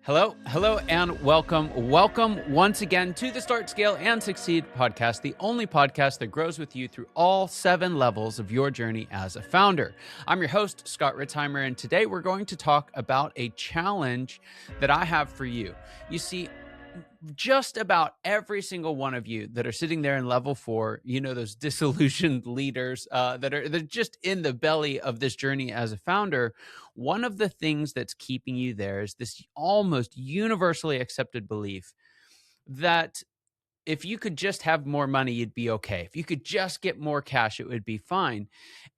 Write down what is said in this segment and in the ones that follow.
Hello, and welcome. Welcome once again to the Start, Scale, and Succeed podcast, the only podcast that grows with you through all 7 levels of your journey as a founder. I'm your host, Scott Ritzheimer, and today we're going to talk about a challenge that I have for you. You see, just about every single one of you that are sitting there in level 4, those disillusioned leaders they're just in the belly of this journey as a founder. One of the things that's keeping you there is this almost universally accepted belief that if you could just have more money, you'd be okay. If you could just get more cash, it would be fine.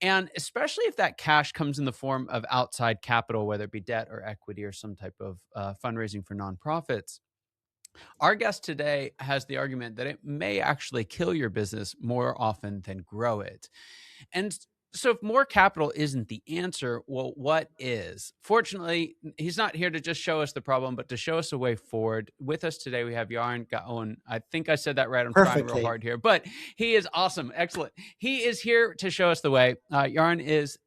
And especially if that cash comes in the form of outside capital, whether it be debt or equity or some type of fundraising for nonprofits. Our guest today has the argument that it may actually kill your business more often than grow it. And so if more capital isn't the answer, well, what is? Fortunately, he's not here to just show us the problem, but to show us a way forward. With us today, we have Yarin Gaon. I think I said that right. I'm trying real hard here, but he is awesome. Excellent. He is here to show us the way. Yarin is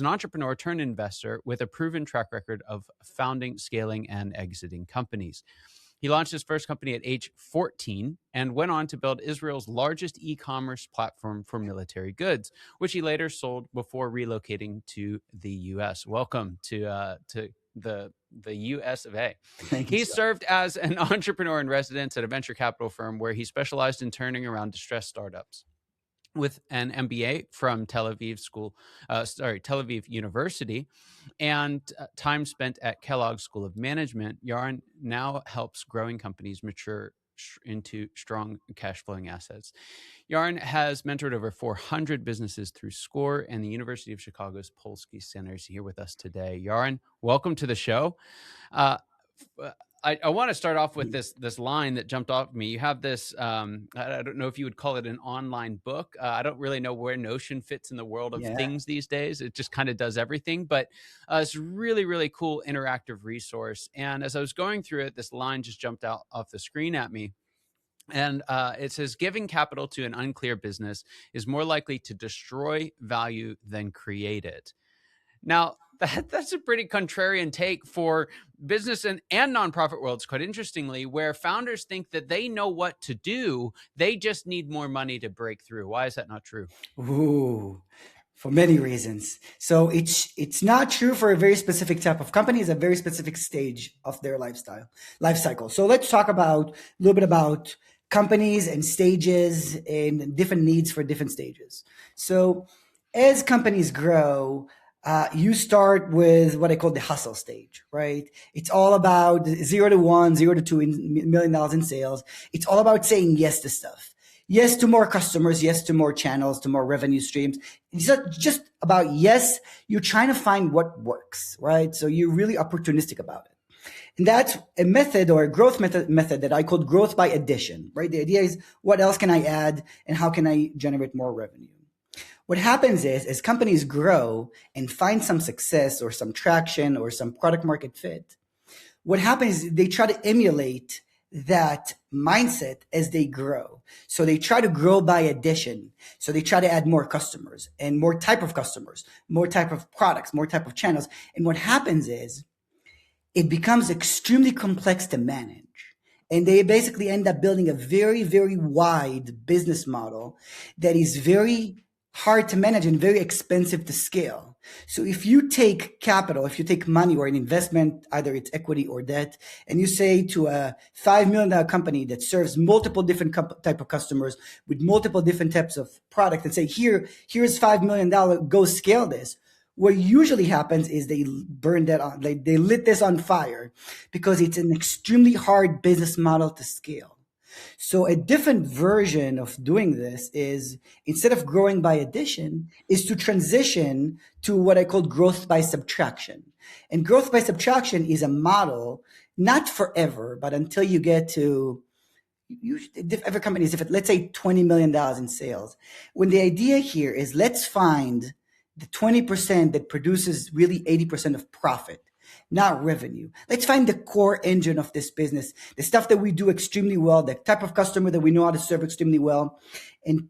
an entrepreneur turned investor with a proven track record of founding, scaling, and exiting companies. He launched his first company at age 14 and went on to build Israel's largest e-commerce platform for military goods, which he later sold before relocating to the U.S. Welcome to the U.S. of A. Thank you. He served as an entrepreneur in residence at a venture capital firm where he specialized in turning around distressed startups. With an MBA from Tel Aviv University, and time spent at Kellogg School of Management, Yarin now helps growing companies mature into strong cash flowing assets. Yarin has mentored over 400 businesses through SCORE and the University of Chicago's Polsky centers. Here with us today. Yarin, welcome to the show. I want to start off with this line that jumped off me. You have this, I don't know if you would call it an online book. I don't really know where Notion fits in the world of things these days. It just kind of does everything, but it's a really, really cool interactive resource. And as I was going through it, this line just jumped out off the screen at me. And it says, giving capital to an unclear business is more likely to destroy value than create it. Now, that's a pretty contrarian take for business and nonprofit worlds, quite interestingly, where founders think that they know what to do. They just need more money to break through. Why is that not true? Ooh, for many reasons. So it's not true for a very specific type of company. It's a very specific stage of their life cycle. So let's talk a little bit about companies and stages and different needs for different stages. So as companies grow, you start with what I call the hustle stage, right? It's all about 0 to 1, 0 to $2 million in sales. It's all about saying yes to stuff. Yes to more customers, yes to more channels, to more revenue streams. It's not just about yes, you're trying to find what works, right? So you're really opportunistic about it. And that's a method or a growth method that I call growth by addition, right? The idea is what else can I add and how can I generate more revenue? What happens is, as companies grow and find some success or some traction or some product market fit, what happens is they try to emulate that mindset as they grow. So they try to grow by addition. So they try to add more customers and more type of customers, more type of products, more type of channels. And what happens is it becomes extremely complex to manage. And they basically end up building a very, very wide business model that is very hard to manage and very expensive to scale. So if you take capital, if you take money or an investment, either it's equity or debt, and you say to a $5 million company that serves multiple different type of customers with multiple different types of product and say, here's $5 million, go scale this. What usually happens is they burn that on, they lit this on fire because it's an extremely hard business model to scale. So a different version of doing this is, instead of growing by addition, is to transition to what I call growth by subtraction. And growth by subtraction is a model, not forever, but until you get to, every company is different. Let's say $20 million in sales. When the idea here is, let's find the 20% that produces really 80% of profit, not revenue. Let's find the core engine of this business, the stuff that we do extremely well, the type of customer that we know how to serve extremely well, and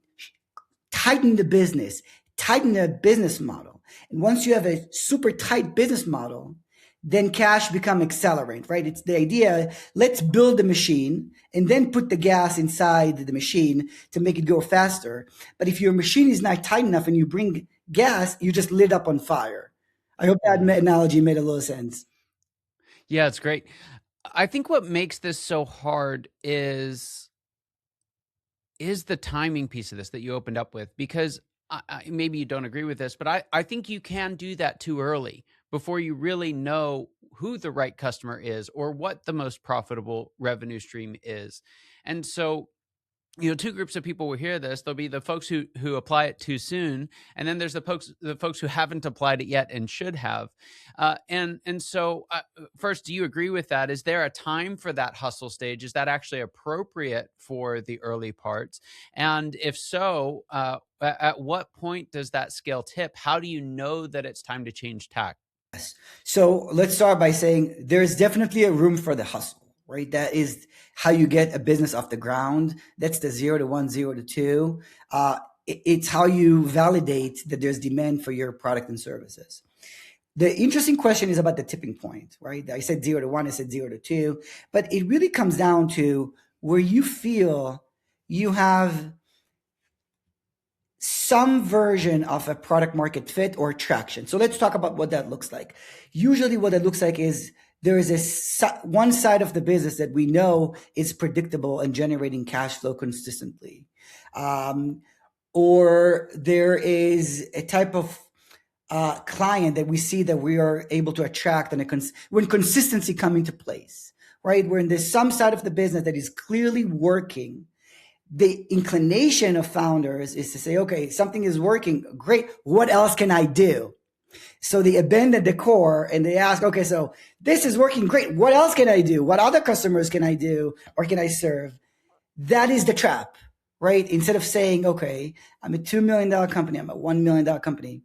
tighten the business, tighten the business model. And once you have a super tight business model, then cash become accelerant, right? It's the idea, let's build the machine and then put the gas inside the machine to make it go faster. But if your machine is not tight enough and you bring gas, you just lit up on fire. I hope that analogy made a little sense. Yeah, it's great. I think what makes this so hard is the timing piece of this that you opened up with, because maybe you don't agree with this, but I think you can do that too early before you really know who the right customer is or what the most profitable revenue stream is. And so, two groups of people will hear this. There'll be the folks who apply it too soon, and then there's the folks who haven't applied it yet and should have. So, first, do you agree with that? Is there a time for that hustle stage? Is that actually appropriate for the early parts? And if so, at what point does that scale tip? How do you know that it's time to change tack? So let's start by saying there's definitely a room for the hustle. Right? That is how you get a business off the ground. That's the 0 to 1, 0 to 2. It's how you validate that there's demand for your product and services. The interesting question is about the tipping point, right? I said 0 to 1, I said 0 to 2, but it really comes down to where you feel you have some version of a product market fit or traction. So let's talk about what that looks like. Usually what it looks like is there is one side of the business that we know is predictable and generating cash flow consistently. Or there is a type of client that we see that we are able to attract when consistency comes into place, right? When there's some side of the business that is clearly working. The inclination of founders is to say, okay, something is working, great. What else can I do? So they abandon the core and they ask, okay, so this is working great. What else can I do? What other customers can I do or can I serve? That is the trap, right? Instead of saying, okay, I'm a $2 million company, I'm a $1 million company.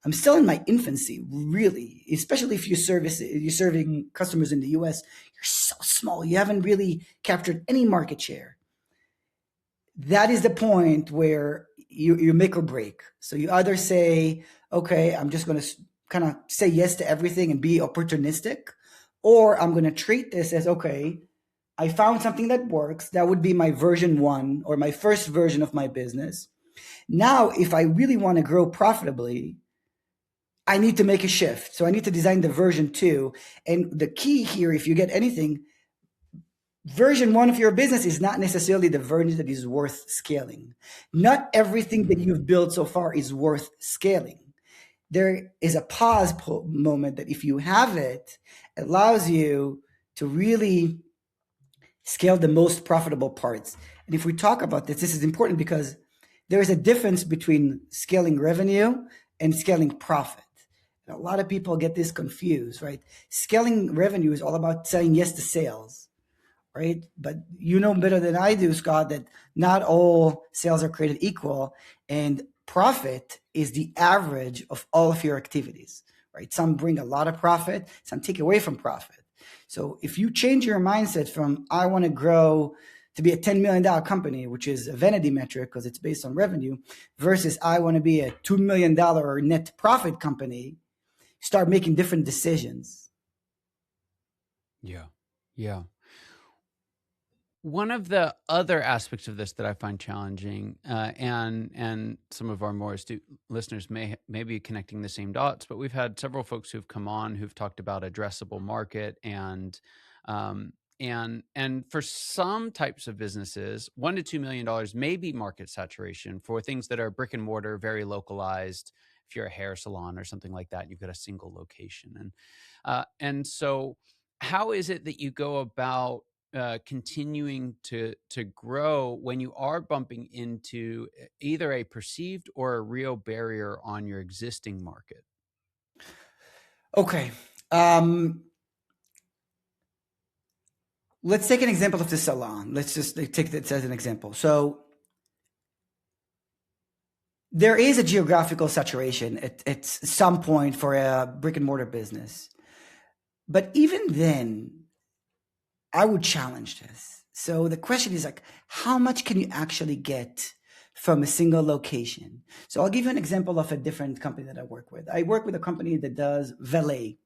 I'm still in my infancy, really, especially if you're serving customers in the US. You're so small. You haven't really captured any market share. That is the point where you make or break. So you either say, okay, I'm just going to kind of say yes to everything and be opportunistic, or I'm going to treat this as, okay, I found something that works. That would be my version 1 or my first version of my business. Now, if I really want to grow profitably, I need to make a shift. So I need to design the version 2. And the key here, if you get anything, version 1 of your business is not necessarily the version that is worth scaling. Not everything that you've built so far is worth scaling. There is a pause moment that if you have it, allows you to really scale the most profitable parts. And if we talk about this is important because there is a difference between scaling revenue and scaling profit. And a lot of people get this confused, right? Scaling revenue is all about saying yes to sales. Right? But you know better than I do, Scott, that not all sales are created equal, and profit is the average of all of your activities, right? Some bring a lot of profit, some take away from profit. So if you change your mindset from I want to grow to be a $10 million company, which is a vanity metric because it's based on revenue, versus I want to be a $2 million net profit company, start making different decisions. Yeah. Yeah. One of the other aspects of this that I find challenging, and some of our more astute listeners may be connecting the same dots, but we've had several folks who've come on who've talked about addressable market and for some types of businesses, $1 to $2 million may be market saturation for things that are brick and mortar, very localized. If you're a hair salon or something like that, you've got a single location, and so how is it that you go about continuing to grow when you are bumping into either a perceived or a real barrier on your existing market? Okay. Let's take an example of the salon. Let's just take that as an example. So there is a geographical saturation at some point for a brick and mortar business. But even then, I would challenge this. So the question is like, how much can you actually get from a single location? So I'll give you an example of a different company that I work with. I work with a company that does valet.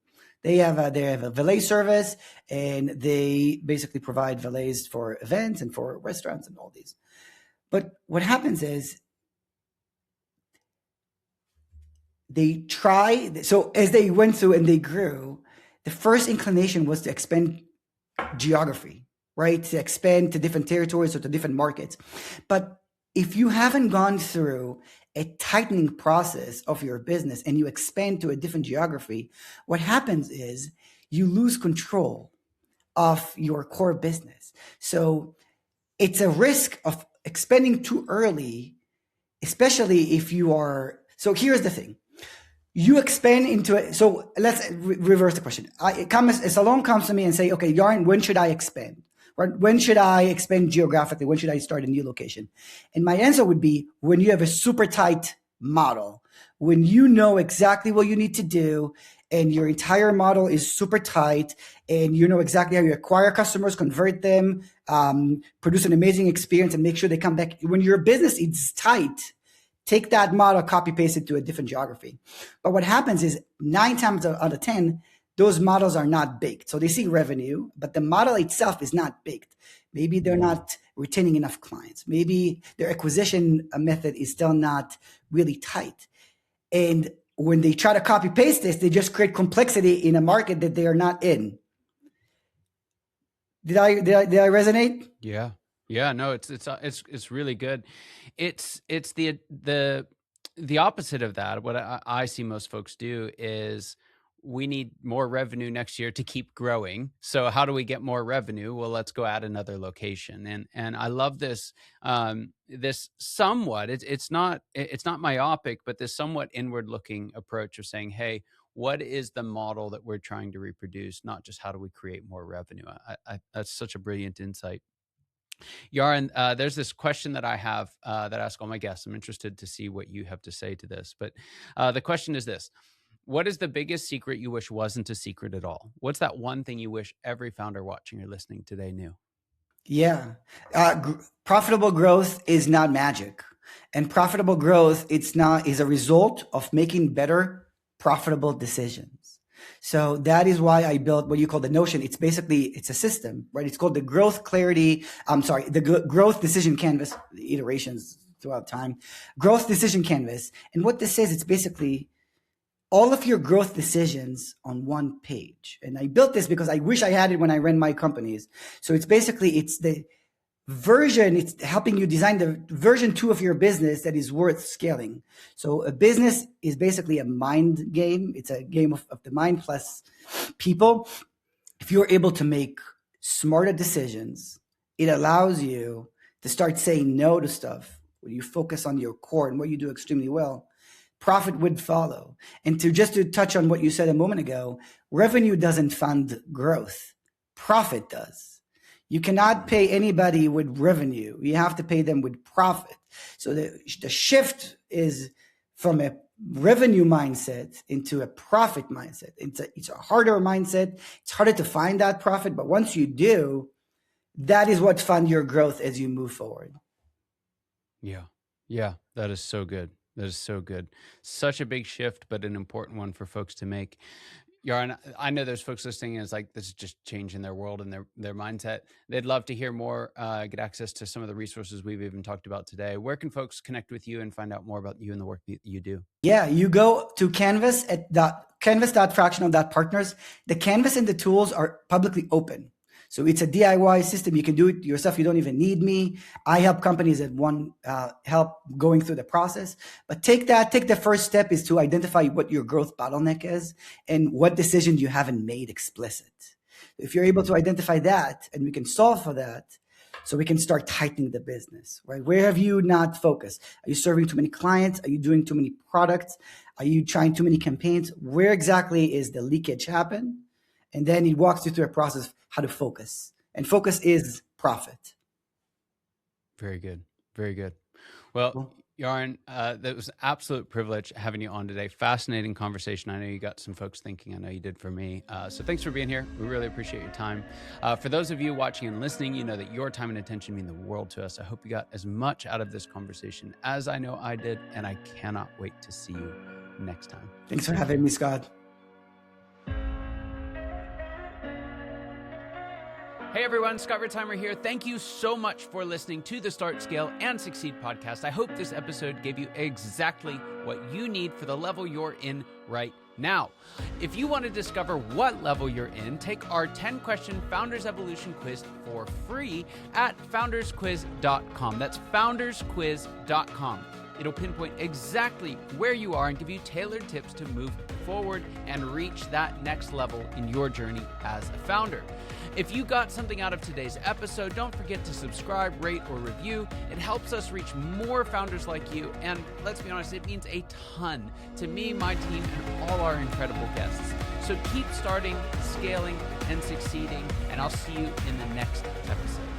They have a valet service, and they basically provide valets for events and for restaurants and all these. But what happens is they try. So as they went through and they grew, the first inclination was to expand geography, right? To expand to different territories or to different markets. But if you haven't gone through a tightening process of your business and you expand to a different geography, what happens is you lose control of your core business. So it's a risk of expanding too early, especially if you are. So here's the thing. You expand into it. So let's reverse the question. A salon comes to me and say, okay, Yarin, when should I expand? When should I expand geographically? When should I start a new location? And my answer would be when you have a super tight model, when you know exactly what you need to do and your entire model is super tight and you know exactly how you acquire customers, convert them, produce an amazing experience and make sure they come back. When your business is tight, take that model, copy paste it to a different geography. But what happens is 9 times out of 10, those models are not baked. So they see revenue, but the model itself is not baked. Maybe they're not retaining enough clients. Maybe their acquisition method is still not really tight. And when they try to copy paste this, they just create complexity in a market that they are not in. Did I resonate? Yeah. Yeah, no, it's really good. It's the opposite of that. What I see most folks do is we need more revenue next year to keep growing. So how do we get more revenue? Well, let's go add another location. And I love this this somewhat it's not myopic, but this somewhat inward looking approach of saying, hey, what is the model that we're trying to reproduce? Not just how do we create more revenue. That's such a brilliant insight. Yarin, there's this question that I have that I ask all my guests. I'm interested to see what you have to say to this. But the question is this: what is the biggest secret you wish wasn't a secret at all? What's that one thing you wish every founder watching or listening today knew? Yeah. Profitable growth is not magic. And profitable growth is a result of making better profitable decisions. So that is why I built what you call the Notion. It's a system, right? It's called the growth decision canvas, iterations throughout time, growth decision canvas. And what this says, it's basically all of your growth decisions on one page. And I built this because I wish I had it when I ran my companies. So it's the version, it's helping you design the version 2 of your business that is worth scaling. So a business is basically a mind game. It's a game of the mind plus people. If you're able to make smarter decisions, it allows you to start saying no to stuff. When you focus on your core and what you do extremely well, profit would follow. And to touch on what you said a moment ago, revenue doesn't fund growth. Profit does. You cannot pay anybody with revenue. You have to pay them with profit. So the shift is from a revenue mindset into a profit mindset. It's a harder mindset. It's harder to find that profit. But once you do, that is what funds your growth as you move forward. Yeah. Yeah. That is so good. That is so good. Such a big shift, but an important one for folks to make. Yarin, I know there's folks listening and it's like, this is just changing their world and their mindset. They'd love to hear more, get access to some of the resources we've even talked about today. Where can folks connect with you and find out more about you and the work that you do? Yeah, you go to canvas.fractional.partners. The canvas and the tools are publicly open. So it's a DIY system. You can do it yourself. You don't even need me. I help companies that want help going through the process. But take the first step is to identify what your growth bottleneck is and what decisions you haven't made explicit. If you're able to identify that and we can solve for that, so we can start tightening the business, right? Where have you not focused? Are you serving too many clients? Are you doing too many products? Are you trying too many campaigns? Where exactly is the leakage happen? And then it walks you through a process of how to focus. And focus is profit. Very good. Very good. Well, Yarin, that was an absolute privilege having you on today. Fascinating conversation. I know you got some folks thinking. I know you did for me. So thanks for being here. We really appreciate your time. For those of you watching and listening, you know that your time and attention mean the world to us. I hope you got as much out of this conversation as I know I did, and I cannot wait to see you next time. Thanks for having me, Scott. Hey everyone, Scott Ritzheimer here. Thank you so much for listening to the Start, Scale, and Succeed podcast. I hope this episode gave you exactly what you need for the level you're in right now. If you want to discover what level you're in, take our 10-question Founders Evolution quiz for free at foundersquiz.com. That's foundersquiz.com. It'll pinpoint exactly where you are and give you tailored tips to move forward and reach that next level in your journey as a founder. If you got something out of today's episode, don't forget to subscribe, rate, or review. It helps us reach more founders like you, and let's be honest, it means a ton to me, my team, and all our incredible guests. So keep starting, scaling, and succeeding, and I'll see you in the next episode.